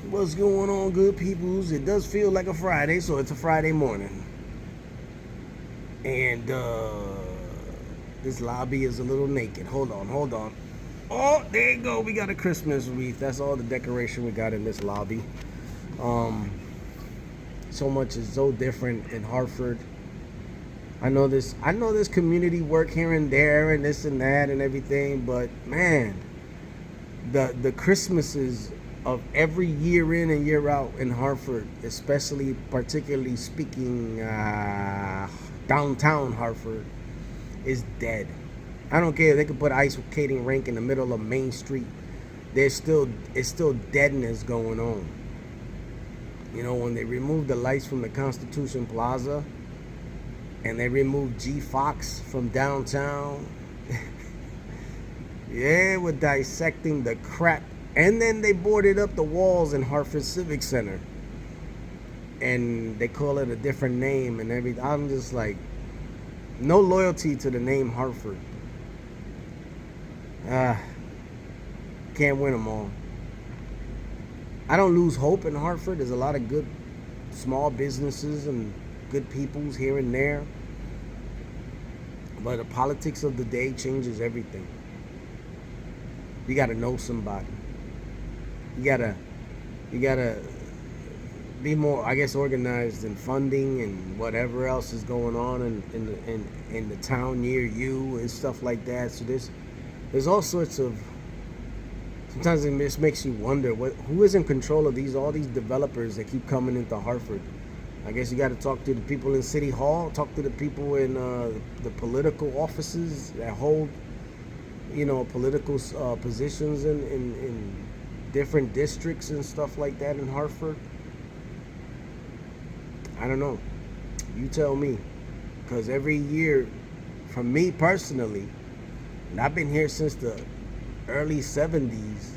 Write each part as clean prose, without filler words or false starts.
What's going on, good peoples? It does feel like a Friday, so it's a Friday morning. And this lobby is a little naked. Hold on, hold on. Oh, there you go. We got a Christmas wreath. That's all the decoration we got in this lobby. Um, so much is so different in Hartford. I know this community work here and there and this and that and everything, but man, the Christmases of every year in and year out in Hartford, especially particularly speaking downtown Hartford, is dead. I don't care. They could put an ice skating rink in the middle of Main Street. It's still deadness going on. You know, when they removed the lights from the Constitution Plaza and they removed G Fox from downtown, yeah, we're dissecting the crap. And then they boarded up the walls in Hartford Civic Center. And they call it a different name and everything. I'm just like, no loyalty to the name Hartford. Ah, can't win them all. I don't lose hope in Hartford. There's a lot of good small businesses and good peoples here and there. But the politics of the day changes everything. You gotta know somebody. You gotta you gotta be more, I guess, organized in funding and whatever else is going on in the town near you and stuff like that. So there's all sorts of, sometimes it just makes you wonder who is in control of all these developers that keep coming into Hartford. I guess you got to talk to the people in City Hall, talk to the people in the political offices that hold, political positions in different districts and stuff like that in Hartford. I don't know. You tell me. Because every year, for me personally, and I've been here since the early 70s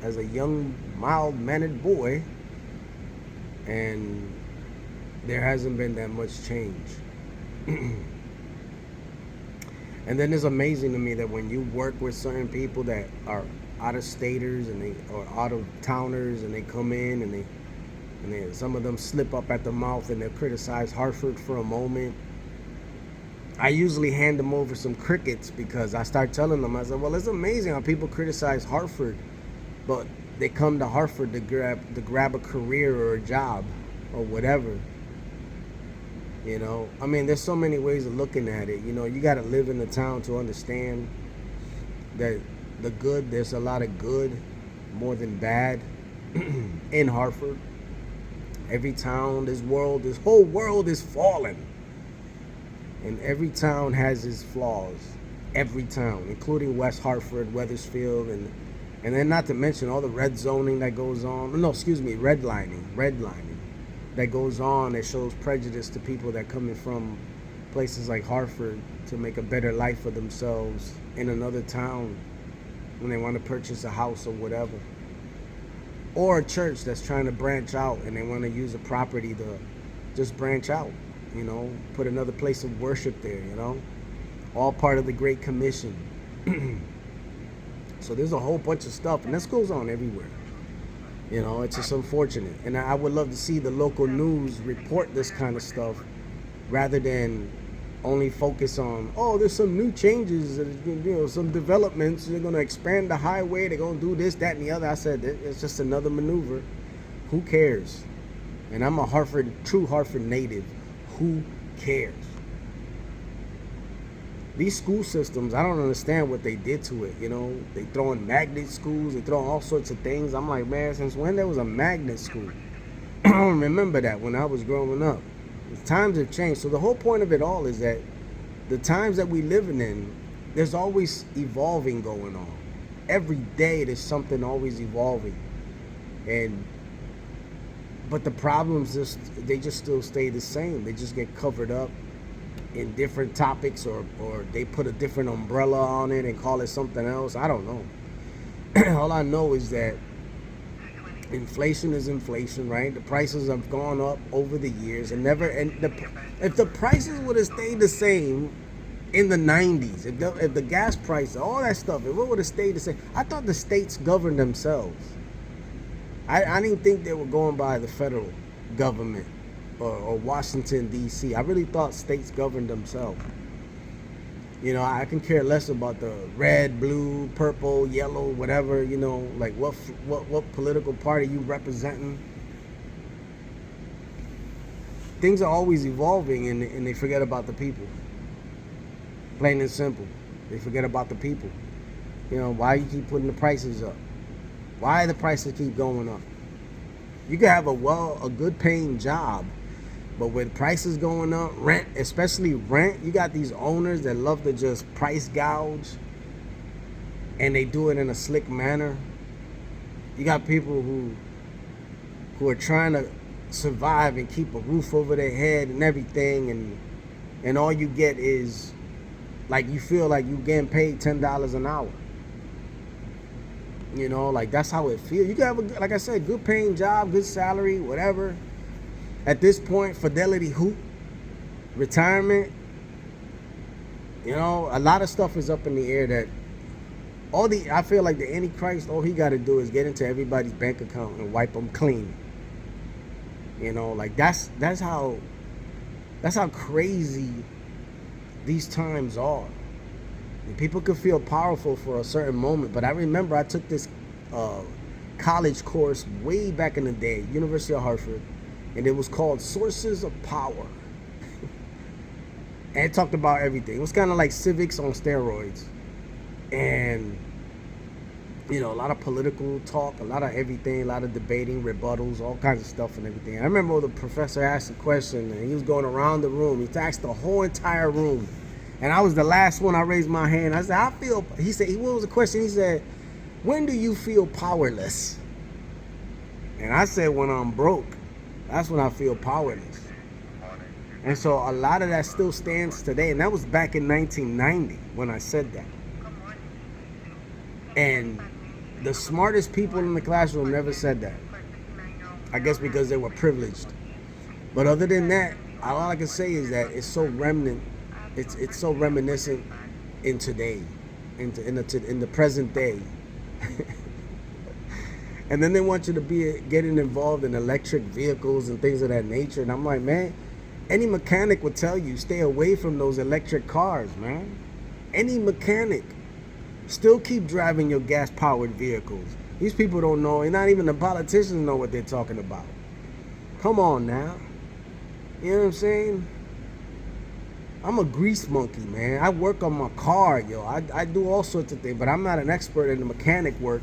as a young, mild-mannered boy, and there hasn't been that much change. And then it's amazing to me that when you work with certain people that are out of staters or out of towners, and they come in and some of them slip up at the mouth and they criticize Hartford for a moment. I usually hand them over some crickets because I start telling them, I said, well, it's amazing how people criticize Hartford, but they come to Hartford to grab a career or a job or whatever. I mean, there's so many ways of looking at it. You got to live in the town to understand that there's a lot of good more than bad in Hartford. Every town, this whole world is fallen. And every town has its flaws. Every town, including West Hartford, Wethersfield, and then not to mention all the red zoning that goes on. No, excuse me, redlining that goes on, that shows prejudice to people that coming from places like Hartford to make a better life for themselves in another town when they want to purchase a house or whatever. Or a church that's trying to branch out and they want to use a property to just branch out, put another place of worship there, all part of the Great Commission. So there's a whole bunch of stuff, and this goes on everywhere. It's just unfortunate. And I would love to see the local news report this kind of stuff rather than only focus on, there's some new changes, some developments. They're going to expand the highway. They're going to do this, that, and the other. I said, it's just another maneuver. Who cares? And I'm a true Hartford native. Who cares? These school systems, I don't understand what they did to it. They throwing magnet schools. They throwing all sorts of things. I'm like, man, since when there was a magnet school? I don't remember that when I was growing up. Times have changed. So the whole point of it all is that the times that we living in, there's always evolving going on. Every day there's something always evolving. But the problems they just still stay the same. They just get covered up in different topics, or they put a different umbrella on it and call it something else. I don't know. All I know is that inflation is inflation, right? The prices have gone up over the years if the prices would have stayed the same in the 90s, if the gas price, all that stuff, if it would have stayed the same, I thought the states governed themselves. I didn't think they were going by the federal government or Washington D.C. I really thought states governed themselves. You know, I can care less about the red, blue, purple, yellow, whatever. You know, like what political party you representing. Things are always evolving, and they forget about the people. Plain and simple, they forget about the people. You know, why you keep putting the prices up? Why the prices keep going up? You can have a good paying job, but with prices going up, rent, especially rent, you got these owners that love to just price gouge, and they do it in a slick manner. You got people who are trying to survive and keep a roof over their head and everything, and all you get is like you feel like you getting paid $10 an hour. You know, like that's how it feels. You can have like I said, good paying job, good salary, whatever. At this point, Fidelity Hoop, retirement, you know, a lot of stuff is up in the air that I feel like the Antichrist, all he got to do is get into everybody's bank account and wipe them clean. You know, like that's how crazy these times are. And people could feel powerful for a certain moment, but I remember I took this college course way back in the day, University of Hartford, and it was called Sources of Power. And it talked about everything. It was kind of like civics on steroids. And, you know, a lot of political talk, a lot of everything, a lot of debating, rebuttals, all kinds of stuff and everything. I remember the professor asked a question, and he was going around the room. He asked the whole entire room. And I was the last one. I raised my hand. I said, he said, what was the question? He said, when do you feel powerless? And I said, when I'm broke. That's when I feel powerless. And so a lot of that still stands today. And that was back in 1990 when I said that. And the smartest people in the classroom never said that. I guess because they were privileged. But other than that, all I can say is that it's so remnant. It's so reminiscent in today, in the present day. And then they want you to be getting involved in electric vehicles and things of that nature. And I'm like, man, any mechanic would tell you stay away from those electric cars, man. Any mechanic. Still keep driving your gas-powered vehicles. These people don't know, and not even the politicians know what they're talking about. Come on now. You know what I'm saying? I'm a grease monkey, man. I work on my car, yo. I do all sorts of things, but I'm not an expert in the mechanic work.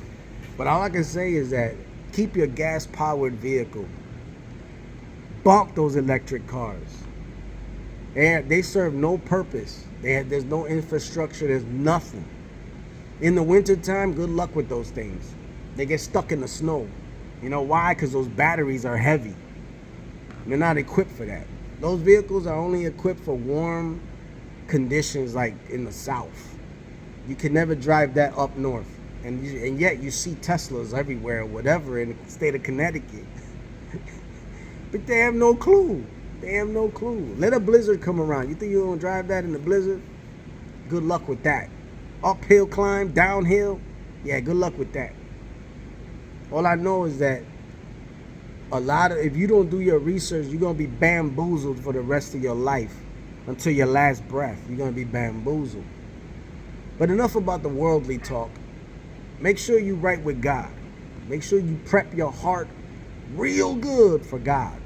But all I can say is that keep your gas-powered vehicle. Bump those electric cars. They serve no purpose. There's no infrastructure. There's nothing. In the wintertime, good luck with those things. They get stuck in the snow. You know why? Because those batteries are heavy. They're not equipped for that. Those vehicles are only equipped for warm conditions like in the south. You can never drive that up north. And yet you see Teslas everywhere or whatever in the state of Connecticut. But they have no clue. They have no clue. Let a blizzard come around. You think you're going to drive that in the blizzard? Good luck with that. Uphill climb, downhill. Yeah, good luck with that. All I know is that if you don't do your research, you're going to be bamboozled for the rest of your life until your last breath. You're going to be bamboozled. But enough about the worldly talk. Make sure you right with God. Make sure you prep your heart real good for God.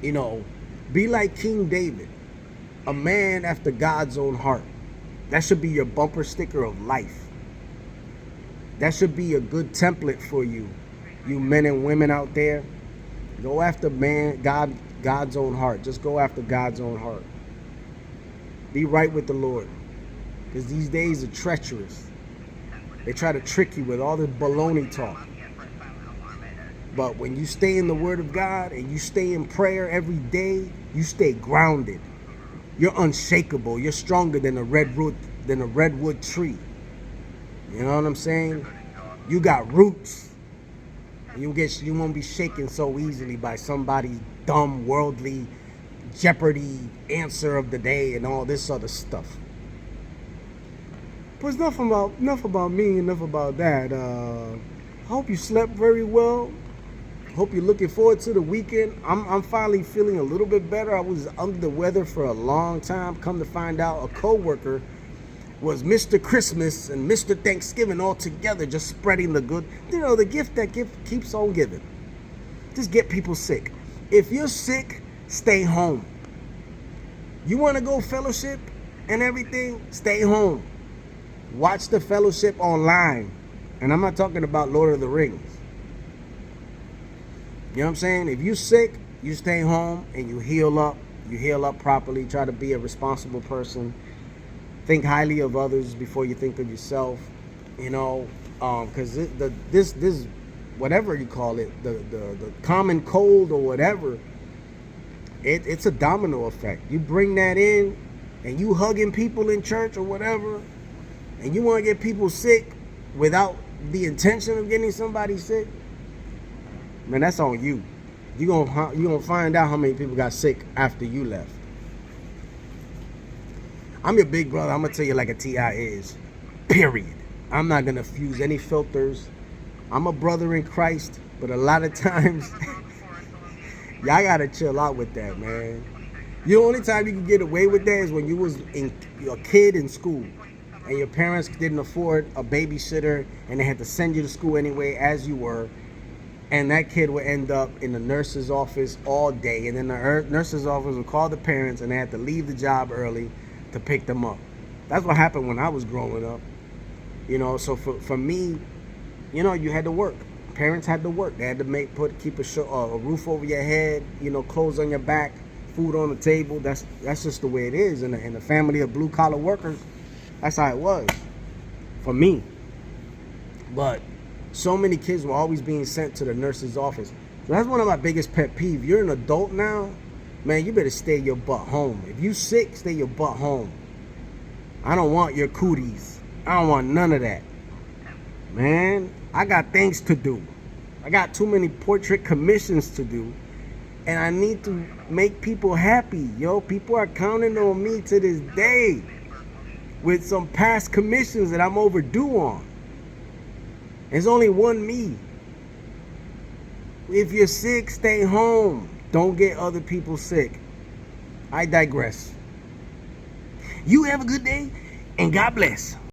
You know, be like King David, a man after God's own heart. That should be your bumper sticker of life. That should be a good template for you, you men and women out there. Go after God's own heart. Just go after God's own heart. Be right with the Lord. Because these days are treacherous. They try to trick you with all this baloney talk. But when you stay in the Word of God and you stay in prayer every day, you stay grounded. You're unshakable. You're stronger than a redwood tree. You know what I'm saying? You got roots. You won't be shaken so easily by somebody's dumb, worldly Jeopardy answer of the day and all this other stuff. But it's enough about me, enough about that. I hope you slept very well. Hope you're looking forward to the weekend. I'm finally feeling a little bit better. I was under the weather for a long time. Come to find out, a coworker was Mr. Christmas and Mr. Thanksgiving all together, just spreading the good. You know, the gift that gift keeps on giving. Just get people sick. If you're sick, stay home. You want to go fellowship and everything? Stay home. Watch the fellowship online. And I'm not talking about Lord of the Rings. You know what I'm saying? If you're sick, you stay home and you heal up. You heal up properly. Try to be a responsible person. Think highly of others before you think of yourself. You know, because this whatever you call it, the common cold or whatever, it's a domino effect. You bring that in, and you hugging people in church or whatever, and you want to get people sick without the intention of getting somebody sick, man, that's on you. You gonna find out how many people got sick after you left. I'm your big brother. I'm gonna tell you like a T.I. is. Period. I'm not gonna fuse any filters. I'm a brother in Christ, but a lot of times, y'all gotta chill out with that, man. The only time you can get away with that is when you was a kid in school, and your parents didn't afford a babysitter, and they had to send you to school anyway as you were, and that kid would end up in the nurse's office all day, and then the nurse's office would call the parents, and they had to leave the job early to pick them up. That's what happened when I was growing up. You know, so for me, you know, you had to work. Parents had to work. They had to keep a roof over your head, you know, clothes on your back, food on the table. That's just the way it is in a family of blue collar workers. That's how it was for me. But so many kids were always being sent to the nurse's office. So that's one of my biggest pet peeves. You're an adult now, man, you better stay your butt home. If you sick, stay your butt home. I don't want your cooties. I don't want none of that. Man, I got things to do. I got too many portrait commissions to do. And I need to make people happy. Yo, people are counting on me to this day with some past commissions that I'm overdue on. There's only one me. If you're sick, stay home. Don't get other people sick. I digress. You have a good day, and God bless.